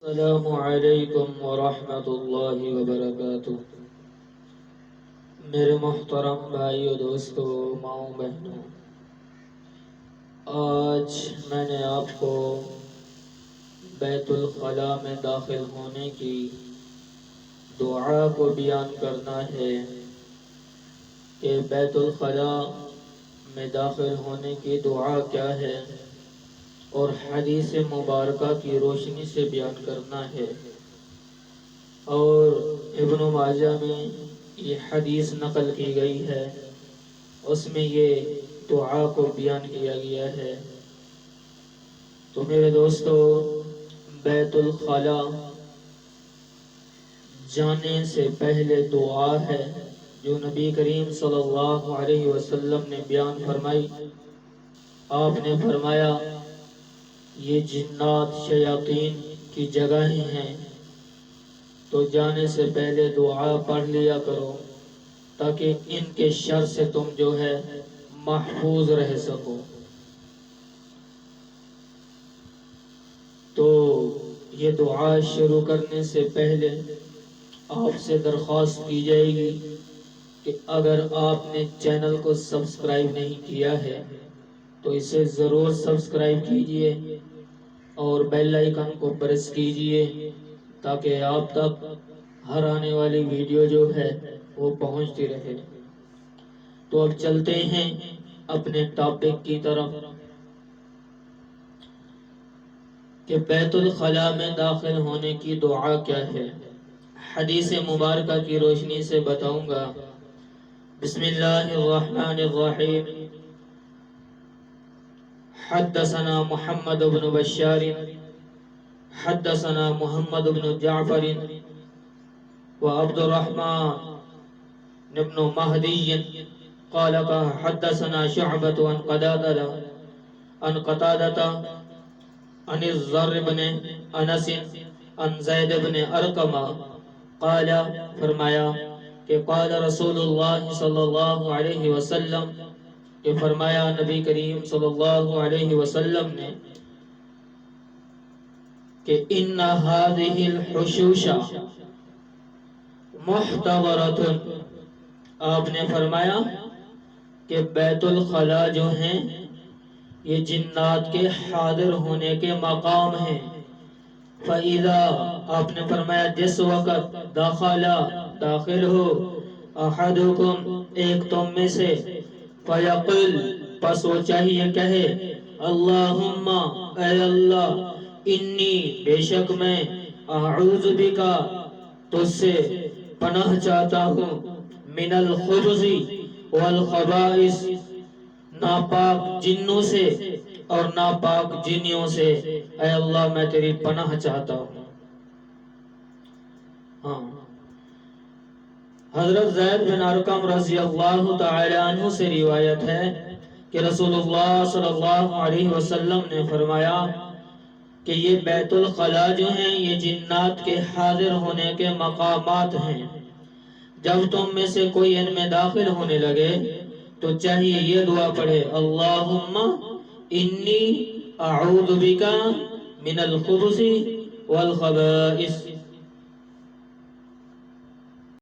السلام علیکم ورحمۃ اللہ وبرکاتہ۔ میرے محترم بھائیو، دوستو، ماؤں بہنوں، آج میں نے آپ کو بیت الخلاء میں داخل ہونے کی دعا کو بیان کرنا ہے کہ بیت الخلاء میں داخل ہونے کی دعا کیا ہے، اور حدیث مبارکہ کی روشنی سے بیان کرنا ہے۔ اور ابن ماجہ میں یہ حدیث نقل کی گئی ہے، اس میں یہ دعا کو بیان کیا گیا ہے۔ تو میرے دوستو، بیت الخلاء جانے سے پہلے دعا ہے جو نبی کریم صلی اللہ علیہ وسلم نے بیان فرمائی۔ آپ نے فرمایا یہ جنات شیاطین کی جگہیں ہیں، تو جانے سے پہلے دعا پڑھ لیا کرو تاکہ ان کے شر سے تم جو ہے محفوظ رہ سکو۔ تو یہ دعا شروع کرنے سے پہلے آپ سے درخواست کی جائے گی کہ اگر آپ نے چینل کو سبسکرائب نہیں کیا ہے تو اسے ضرور سبسکرائب کیجئے اور بیل آئیکن کو پریس کیجئے تاکہ آپ تک ہر آنے والی ویڈیو جو ہے وہ پہنچتی رہے۔ تو اب چلتے ہیں اپنے ٹاپک کی طرف کہ بیت الخلاء میں داخل ہونے کی دعا کیا ہے۔ حدیث مبارکہ کی روشنی سے بتاؤں گا۔ بسم اللہ الرحمن الرحیم۔ حدثنا محمد بن بشار حدثنا محمد بن جعفر وعبد الرحمن بن مهدي قال حدثنا شعبة عن قتادة عن الزر بن انس عن زید بن ارقم قال فرمایا کہ قال رسول اللہ صلی اللہ علیہ وسلم، کہ فرمایا نبی کریم صلی اللہ علیہ وسلم نے کہ ان هذه الحشوش محتضرۃ، آپ نے فرمایا کہ بیت الخلاء جو ہیں یہ جنات کے حاضر ہونے کے مقام ہیں۔ فَإِذَا، آپ نے فرمایا جس وقت داخل ہو احدکم، ایک تم میں سے، فَيَقُلْ، پس وہ چاہیے کہے، اللہم، اے اللہ، انی، بے شک میں، اعوذ بکا، تجھ سے پناہ چاہتا ہوں، من الخبث والخبائث، ناپاک جنوں سے اور ناپاک جنیوں سے، اے اللہ میں تیری پناہ چاہتا ہوں۔ ہاں، حضرت زید بن ارقم رضی اللہ تعالی عنہ سے روایت ہے کہ رسول اللہ صلی اللہ علیہ وسلم نے فرمایا کہ یہ بیت الخلاء جو ہیں یہ جنات کے حاضر ہونے کے مقامات ہیں۔ جب تم میں سے کوئی ان میں داخل ہونے لگے تو چاہیے یہ دعا پڑھے، اللہم انی اعوذ بکا من الخبث والخبائث،